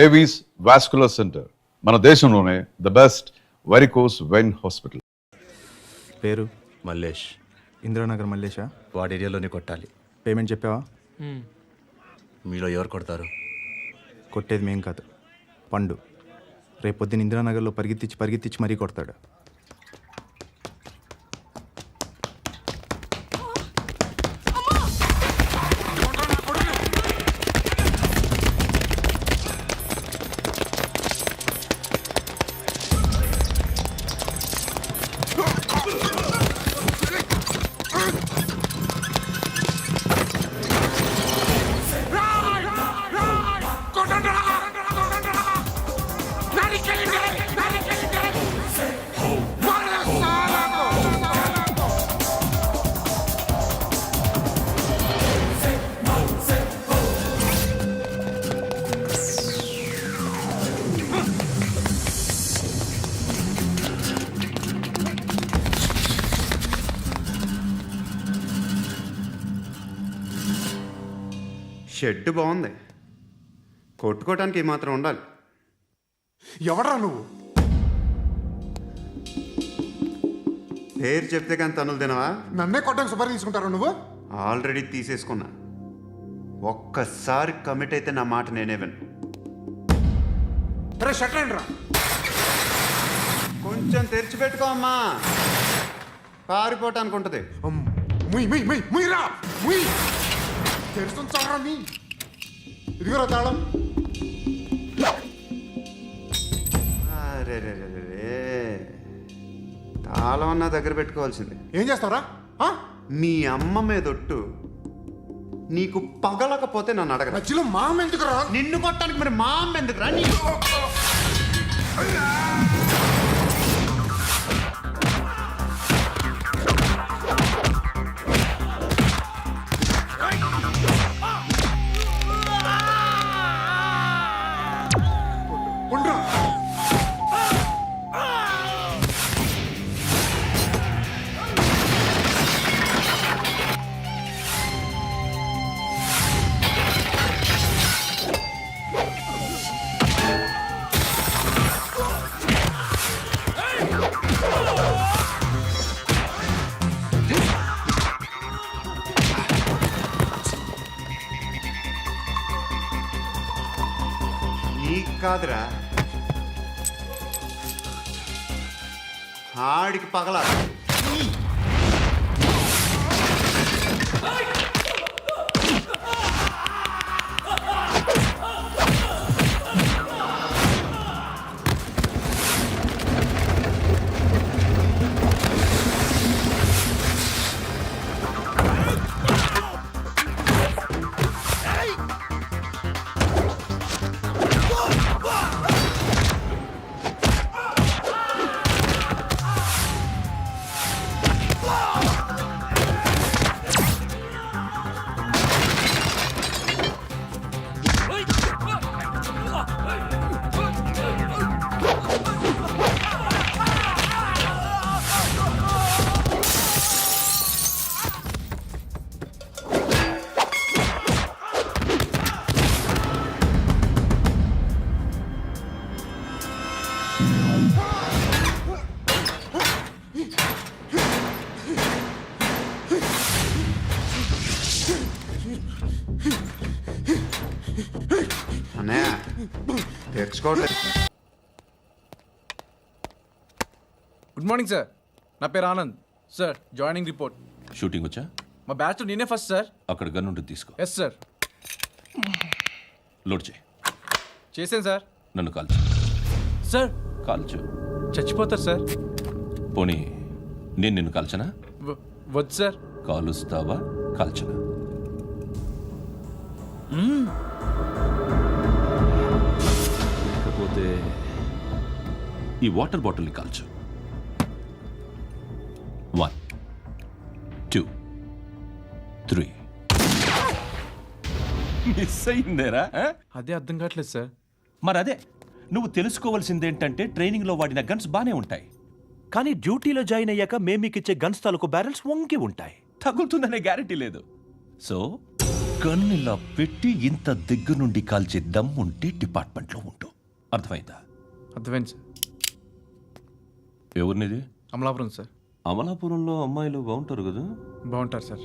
Avis vascular centre, మన దేశంలోనే the best varicose vein hospital. పేరు మల్లేష్. ఇందిరానగర్ మల్లేషా? వాడి ఏరియాలోనే కొట్టాలి. పేమెంట్ చెప్పావా? మీలో ఎవరు కొడతారు? కొట్టేది మేం కాదు, పండు. రేపొద్దున ఇందిరానగర్లో పరిగెత్తించి మరీ కొడతాడు. షెడ్ బాగుంది, కొట్టుకోవటానికి మాత్రం ఉండాలి. ఎవడరా నువ్వు? పేరు చెప్తే కానీ తనులు తినవా? నన్నే కొట్టడానికి సుపారీ తీసుకుంటారా నువ్వు? ఆల్రెడీ తీసేసుకున్నా. ఒక్కసారి కమిట్ అయితే నా మాట నేనే విను. రే షట్ రా. కొంచెం తెరిచిపెట్టుకో అమ్మా, పారిపోవటానికి ఉంటుంది. ముయ్యరా ముయ్, తెరుస్తుంచారా నీ? ఇదిగోరా తాళం. అరే తాళం అన్నా దగ్గర పెట్టుకోవాల్సింది. ఏం చేస్తారా? మీ అమ్మ మీదొట్టు, నీకు పగలకపోతే నన్ను అడగరా. మధ్యలో మా అమ్మ ఎందుకురా? నిన్ను కొట్టడానికి మరి మా అమ్మ ఎందుకురా? ఉండరా. నీకు కాదురా, ఆడికి పగల. అన్నయ్య తెచ్చుకోవట్లేదు. గుడ్ మార్నింగ్ సార్, నా పేరు Anand sir. Joining report. Shooting వచ్చా? మా బ్యాచ్ నేనే ఫస్ట్ సార్. అక్కడ గన్ ఉంటుంది, తీసుకో. Yes sir. లోడ్ చేయి. చేశాను సార్. నన్ను కాల్చు. సార్ కాల్చు. చచ్చిపోతారు సార్. పోనీ నేను నిన్ను కాల్చనా? వద్దు సార్. కాలుస్తావా కాల్చనా? లేకపోతే ఈ వాటర్ బాటిల్ని కాల్చు. 1 2 3. మిస్ అయిందేరా? అదే అర్థం కావట్లేదు సార్. మరి అదే నువ్వు తెలుసుకోవాల్సిందేంటంటే ట్రైనింగ్లో వాడిన గన్స్ బానే ఉంటాయి, కానీ డ్యూటీలో జాయిన్ అయ్యాక మేము మీకు ఇచ్చే గన్స్ తాలూకు బ్యారెల్స్ వంగి ఉంటాయి. తగులుతుందనే గ్యారెంటీ లేదు. సో గన్ ఇలా పెట్టి ఇంత దగ్గర నుండి కాల్చే దమ్ ఉంటే డిపార్ట్మెంట్లో ఉంటూ అర్థమైందా? అర్థమైంది సార్. ఎవరినిది? అమలాపురం సార్. అమలాపురంలో అమ్మాయిలు బాగుంటారు కదా? బాగుంటారు సార్.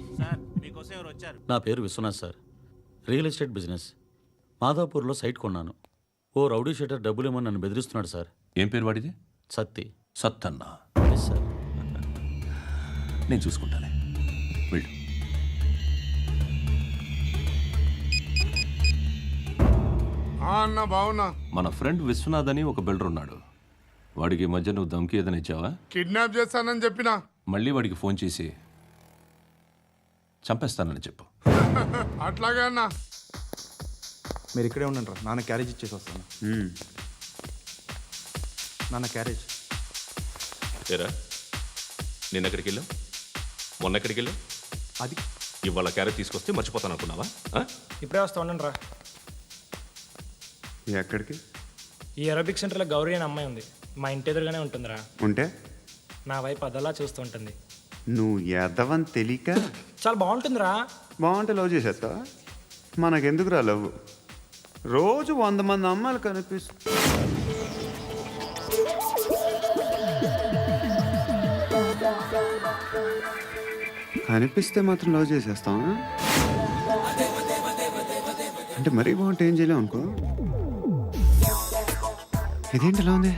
నా పేరు Vishwanath sir. Real estate business. మాధాపూర్లో సైట్ కొన్నాను. ఓ రౌడీ షీటర్ డబ్బులు ఏమని నన్ను బెదిరిస్తున్నాడు సార్. ఏం పేరు వాడిది? సత్తి. సత్తన్న. Yes sir. నేను చూసుకుంటానే, వెళ్ళు. అన్న బావున్నా. మన ఫ్రెండ్ విశ్వనాథ్ అని ఒక బిల్డర్ ఉన్నాడు. వాడికి ఈ మధ్య నువ్వు దమ్కి ఏదైనా ఇచ్చావా? కిడ్నాప్ చేస్తానని చెప్పినా. మళ్ళీ వాడికి ఫోన్ చేసి చంపేస్తానని చెప్పు. అట్లాగే అన్నా. మీరు ఇక్కడే ఉండండి రా, నాన్న క్యారేజ్ ఇచ్చేసి వస్తాను. నాన్న క్యారేజ్. ఏరా, నిన్న ఎక్కడికి వెళ్ళావు? మొన్న ఎక్కడికి వెళ్ళావు? అది ఇవాళ క్యారెట్ తీసుకొస్తే మర్చిపోతాను అనుకున్నావా? ఇప్పుడే వస్తా ఉండండి రా. ఎక్కడికి? ఈ అరబిక్ సెంటర్లో గౌరీ అనే అమ్మాయి ఉంది. మా ఇంటి ఎదురుగానే ఉంటుందిరా. ఉంటే నా వైపు అదలా చూస్తూ ఉంటుంది. నువ్వు ఎదవని తెలియక చాలా బాగుంటుందిరా. బాగుంటే లవ్ చేసేస్తావా? మనకెందుకురా లవ్? రోజు 100 మంది అమ్మాయిలు కనిపిస్తే మాత్రం లవ్ చేసేస్తావా? అంటే మరీ బాగుంటే ఏం చేయలేవు అనుకో. ఇదేంటి ఇలా ఉంది?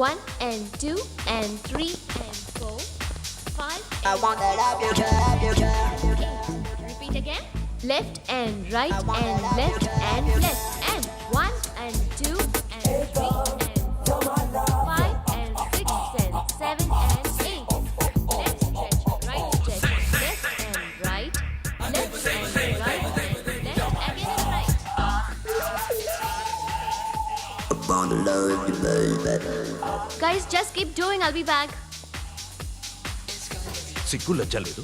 One and two and three and four, five. I wanna love you, love you. Repeat again. Left and right and left and left and one and two and three and four, five and six and seven and eight. Left stretch, right stretch, left and right, left and right and left again and right. I wanna love you, baby. Guys, just keep doing. I'll be back. సిగ్గు లజ్జ లేదు,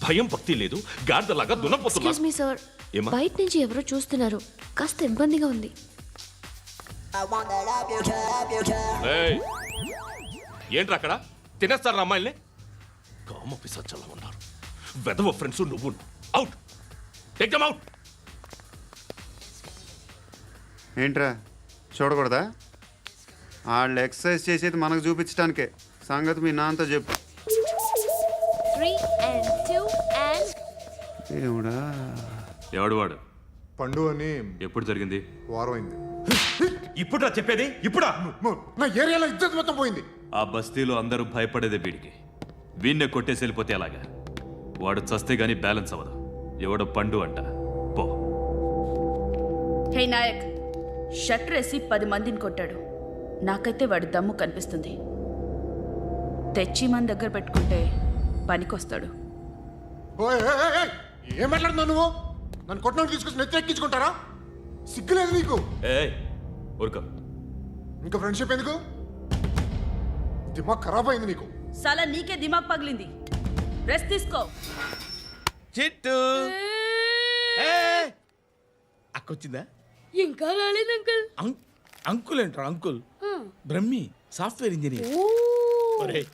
భయం భక్తి లేదు, గాడిదలాగా దున్నపోతున్నా. Excuse me, sir. ఏమా? బయట నుంచి ఎవరో చూస్తున్నారు. కాస్త ఇబ్బందిగా ఉంది. I wanna love you, love you. ఏయ్, ఏంట్రా అక్కడ? తినేస్తారా అమ్మాయిల్ని? కామ పిశాచాలా ఉన్నారు. వెదవ ఫ్రెండ్స్ నువ్వు. Out, take them out. ఏంట్రా చూడకూడదా? వాళ్ళు ఎక్సర్సైజ్ చేసేది మనకు చూపించడానికే. సంగతి మీ నాన్నతో చెప్పు. 3 and 2 and దేవుడా. ఎవడు వాడు? పండు అని ఎప్పుడు జరిగింది? వారం అయింది. ఇప్పుడా చెప్పేది? ఇప్పుడా? నా ఏరియాలో ఇజ్జత్ మొత్తం పోయింది. ఆ బస్తీలో అందరూ భయపడేదే వీడికి. వీణ్ణే కొట్టేసి వెళ్ళిపోతే అలాగా. వాడు చస్తే గానీ బ్యాలెన్స్ అవ్వదు. ఎవడో పండు అంట. పో. హే నాయక్, షట్టర్ వేసి 10 మందిని కొట్టాడు. నాకైతే వాడి దమ్ము కనిపిస్తుంది. తెచ్చి మన దగ్గర పెట్టుకుంటే పనికొస్తాడు. ఓయ్, ఏయ్, ఏయ్, ఏయ్, ఏం మాట్లాడుతున్నావు నువ్వు? నన్ను కొట్టడానికి తీసుకొచ్చి నెత్తి ఎక్కించుకుంటారా? సిగ్గులేదు నీకు? ఏయ్, ఊరుకో. ఇంకా ఫ్రెండ్షిప్ ఎందుకు? దిమాగ్ ఖరాబ్ అయింది నీకు. సలా నీకే దిమాగ్ పగిలింది. రెస్ట్ తీసుకో. చిట్టు అక్కొచ్చిందా? ఇంకా రాలేదు అంకుల్. అంకుల్ ఏంట్రా? Uncle Brahmi software engineer. ఒరేయ్,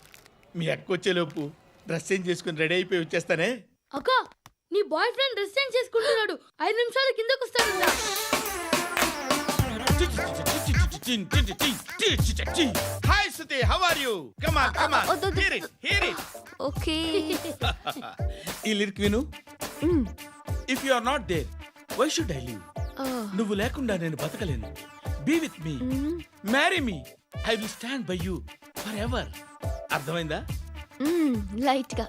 మీ అక్క వచ్చేలోపు డ్రెస్ చేంజ్ చేసుకుని రెడీ అయిపోయి వచ్చేస్తానే. అక్క, నీ బాయ్ ఫ్రెండ్ డ్రెస్ చేంజ్ చేసుకుంటున్నాడు. 5 నిమిషాలు కిందకు వస్తాడు. Hi Suthi, how are you? Come on, come on. Hear it, hear it. Okay. ఈ లిరిక్ విను. If you are not there, why should I live? నువ్వు లేకుండా నేను బతకలేను. Be with me, marry me, I will stand by you forever ఎవర్. అర్థమైందా? Light గా.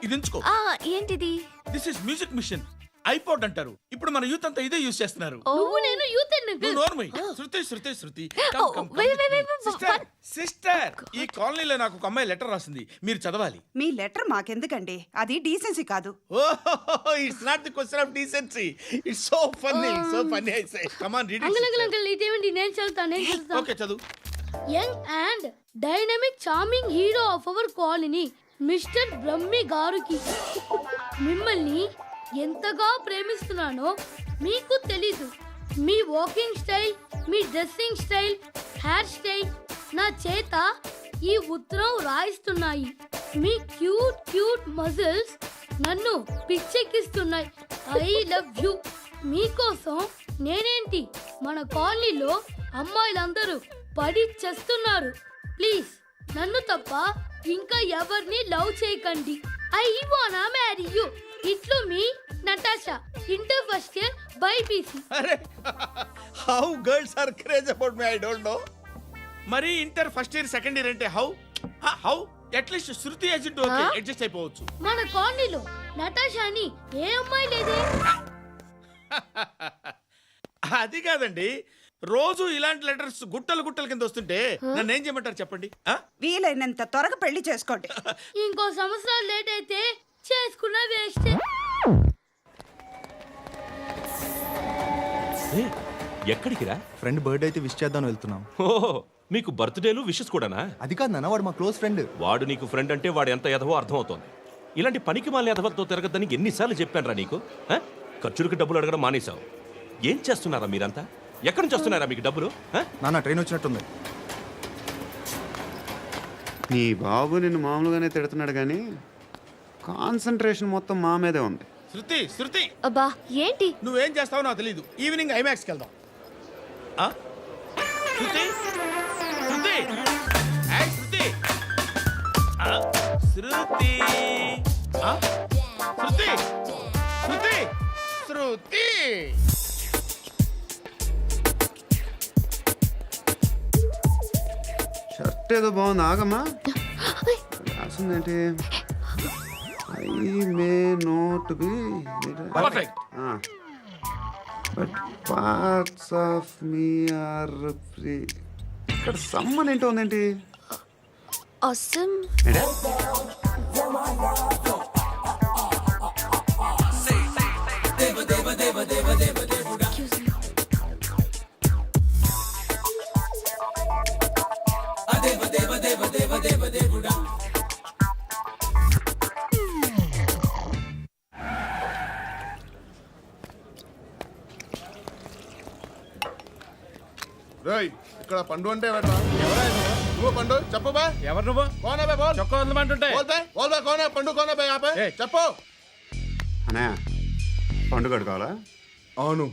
ఇది ఉంచుకో. ఏంటిది? This is music machine. IPod అంటారు. ఇప్పుడు మన యూత్ అంతా ఇదే యూస్ చేస్తున్నారు. నువ్వు నేను యూత్ నువ్వు నోర్మై. శృతి, శృతి, శృతి. సిస్టర్, ఈ కాలనీలో నాకు ఒక అమ్మాయి లెటర్ రాసింది. మీరు చదవాలి. మీ లెటర్ మాకెందుకండి? అది డీసెన్సీ కాదు. ఓహో, it's not the question of decency. It's so funny, so funny. I say come on, read it. Uncle ఇదేంటి? నేను చదువుతాను. ఓకే, చదువు. Young and dynamic charming hero of our colony mister Brahmi గారికి మిమ్మల్ని ఎంతగా ప్రేమిస్తున్నానో మీకు తెలీదు. మీ వాకింగ్ స్టైల్, మీ డ్రెస్సింగ్ స్టైల్, హెయిర్ స్టైల్ నా చేత ఈ ఉత్తరం రాయిస్తున్నాయి. మీ క్యూట్ క్యూట్ మజిల్స్ నన్ను పిచ్చెక్కిస్తున్నాయి. I love you. మీకోసం నేనేంటి, మన కాలనీలో అమ్మాయిలందరూ పడి చేస్తున్నారు. ప్లీజ్ నన్ను తప్ప ఇంకా ఎవరిని లవ్ చేయకండి. ఐ వానా మ్యారీ యూ. ఇట్లు మీ Natasha, inter first year BiPC. అరే how girls are craze about me I don't know. మరి inter first year second year అంటే how at least Shruti agent okay adjust అయిపోవచ్చు. మన కాలనీలో నటాషా అని ఏ అమ్మాయి లేదే. అది కాదండి, రోజు ఇలాంటి లెటర్స్ గుట్టలు గుట్టల కింద వస్తుంటే నన్ను ఏం చేయమంటారు చెప్పండి? వీలైనంత త్వరగా పెళ్లి చేసుకోండి. ఇంకో సంవత్సరాలు లేట్ అయితే చేసుకున్న వేస్ట్. ఎక్కడికి రా? ఫ్రెండ్ బర్త్డే అయితే విష్ చేద్దాం వెళ్తున్నాం. ఓ మీకు బర్త్డేలు విషెస్ కూడానా? అది కాదు నాన్న, వాడు మా క్లోజ్ ఫ్రెండ్. వాడు నీకు ఫ్రెండ్ అంటే వాడు ఎంత ఎదవో అర్థమవుతోంది. ఇలాంటి పనికి మాలిన ఎదవతో తిరగద్దని ఎన్నిసార్లు చెప్పాను రా నీకు? ఖర్చులకు డబ్బులు అడగడం మానేశావు. ఏం చేస్తున్నారా మీరంతా? ఎక్కడి నుంచి వస్తున్నారా మీకు డబ్బులు? నాన్న ట్రైన్ వచ్చినట్టుంది. నీ బాబు నిన్ను మామూలుగానే తిడుతున్నాడు కానీ కాన్సన్ట్రేషన్ మొత్తం మా మీదే ఉంది. శృతి శృతి అబ్బా ఏంటి? నువ్వేం చేస్తావో నాకు తెలీదు. ఈవినింగ్ ఐమాక్స్కి వెళ్దాం. శృతి శృతి ఏయ్ శృతి శృతి శృతి శృతి శృతి. షర్ట్ ఏదో బాగుంది, ఆగమ్మా. రాసిందేంటి? I may not be perfect. But parts of me are free. ఇక్కడ సమ్మన్ ఏంటో ఉందేంటి? అసమ్ ఏంటే? రేయ్, ఇక్కడ పండు అంటే ఎవరా? నువ్వు పండు చెప్పు బా. ఎవరు నువ్వు? కోనా బే బోల్. చొక్కా వదలమంటుంటే బోల్ బే బోల్ బే కోనా పండు కోనా బే ఆపే ఏయ్. చెప్పు. అన్నయ్య పండుగ కావాలా? అవును.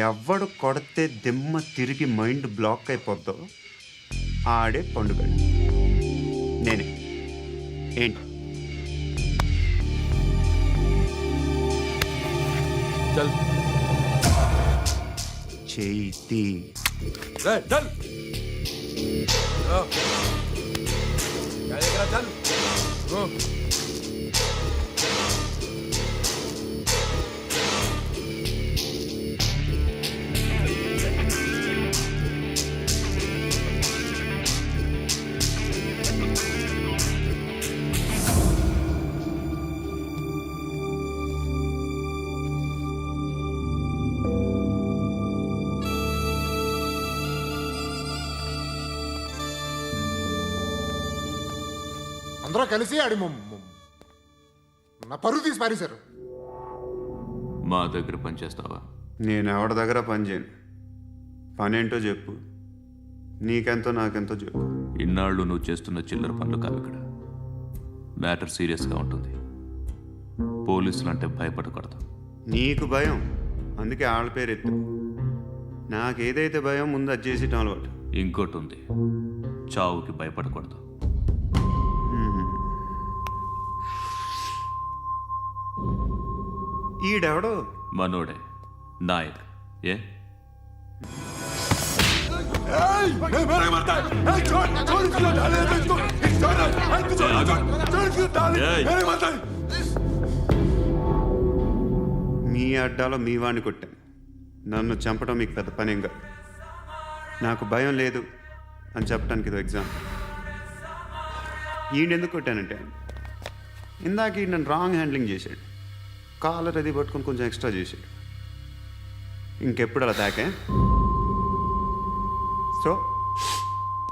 ఎవడు కొడితే దిమ్మ తిరిగి మైండ్ బ్లాక్ అయిపోద్దో ఆడే పండుగ. నేనే. ఏంటి? చల్ చేతి చల్. అందరూ కలిసి ఆడి నా పరువు తీసి పారేశారు. మా దగ్గర పనిచేస్తావా? నేను ఎవరి దగ్గర పని చేయను. పనేంటో చెప్పు. నీకెంతో నాకెంతో చెప్పు. ఇన్నాళ్ళు నువ్వు చేస్తున్న చిల్లర పనులు కావు ఇక్కడ. మ్యాటర్ సీరియస్గా ఉంటుంది. పోలీసులు అంటే భయపడకూడదు. నీకు భయం, అందుకే ఆళ్ళ పేరు ఎత్తు. నాకేదైతే భయం ముందు అది చేసేటం అలవాటు. ఇంకోటి ఉంది, చావుకి భయపడకూడదు. ఈడెవడో మనోడే నాయక్. ఏ మీ అడ్డాలో మీ వాడిని కొట్టాను. నన్ను చంపడం మీకు పెద్ద పనేంగా. నాకు భయం లేదు అని చెప్పడానికి ఇది ఎగ్జామ్. ఈయనెందుకు కొట్టానంటే ఇందాక ఈ నన్ను రాంగ్ హ్యాండ్లింగ్ చేశాడు. కాలర్ అది పట్టుకొని కొంచెం ఎక్స్ట్రా చేశాడు. ఇంకెప్పుడు అలా తాకే. సో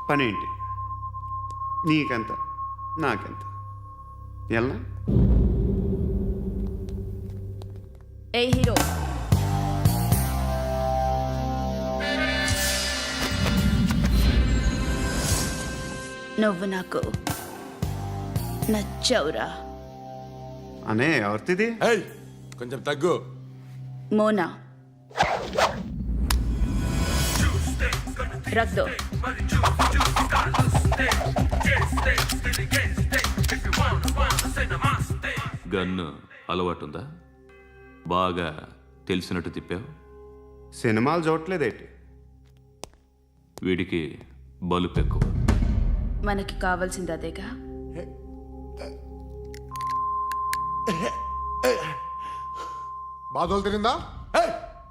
పనేంటి? నీకెంత నాకెంత? ఎలా? ఏ హీరో నువ్వు నాకు నచ్చవురా. అనే ఎవరిది? కొంచెం తగ్గు. మోనా రख दो. గన్ను అలవాటుందా? బాగా తెలిసినట్టు తిప్పావు. సినిమాలు చూడట్లేదేంటి? వీడికి బలుపు ఎక్కువ. మనకి కావాల్సింది అదేగా. బాధలు తిరిందా?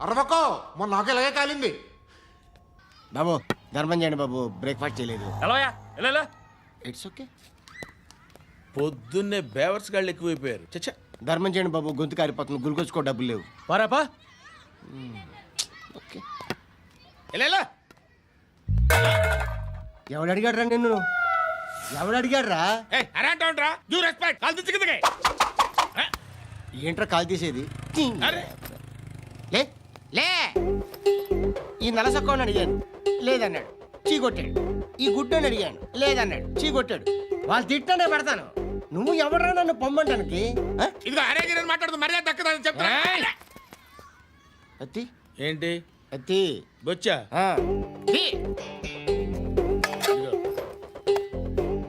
అరవకో, మొన్న నాకే ఇలాగే కాలింది. బాబు ధర్మం చేయండి బాబు, బ్రేక్ఫాస్ట్ చేయలేదు. ఎలా ఇట్స్ ఓకే. పొద్దున్నే బేవర్స్ గాళ్ళు ఎక్కువైపోయారు. చచ్చా, ధర్మం చేయండి బాబు, గొంతు కారిపోతుంది, గురికొచ్చుకో డబ్బులు లేవు. పారాపా. ఓకే. ఎలా ఎవడు అడిగాడు రా నిన్ను? ఎవడు అడిగాడు రా? అరే అంటావుంట్రా, డ్యూ రెస్పెక్ట్. కాల్ తెచ్చి కిందకి. ఏంట్రా కాల్ తీసేది? అరే లే లే. ఈ నలసక్కని అడిగాను, లేదన్నాడు, చీ కొట్టాడు. ఈ గుడ్డని అడిగాను, లేదన్నాడు, చీ కొట్టాడు. వాళ్ళు తిట్టానే పెడతాను. నువ్వు ఎవడరా నన్ను పొమ్మంటానికి? ఇదిగో అరే గిరని మాట్లాడుతూ మర్యాద దక్కదని చెప్తా. అత్తి ఏంటి అత్తి బొచ్చా?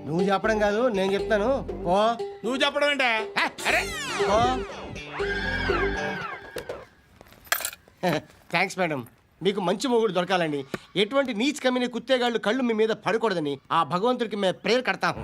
నువ్వు చెప్పడం కాదు, నేను చెప్తాను. ఓ నువ్వు చెప్పడం ఏంటే? అరే ఓ థ్యాంక్స్ మేడం. మీకు మంచి మొగుడు దొరకాలని, ఎటువంటి నీచ్ కమ్మిన కుత్తేగాళ్ళు కళ్ళు మీ మీద పడకూడదని ఆ భగవంతుడికి మేము ప్రేయర్ కడతాము.